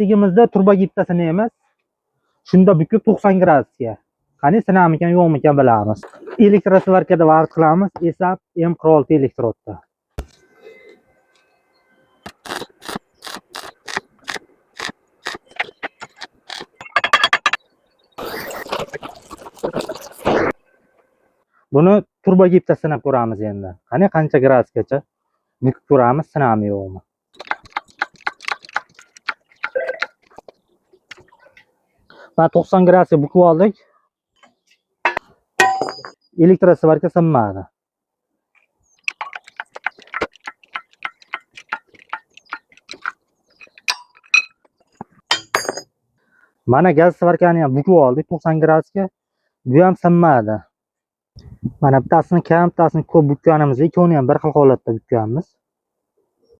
Plastigimizda turbo giptasini emas, shunda bukib 90 gradusga. Qani sinamikan yo'qmikan bilamiz. Elektrosvarkada vaqt qilamiz, esa M-qurolti elektrodda. Buni turbo gipta sinab ko'ramiz endi. Qani qancha gradusgacha bukib ko'ramiz, sinami yo'qmi. Va 90 gradusga bukib oldik. Elektrosvarka sinmadi. Mana gaz svarkani ham bukib oldik 90 gradusga. Bu ham sinmadi. Mana bittasini kam, bittasini ko'p bukkanimizda ikkovini ham bir xil holatda bukkanmiz.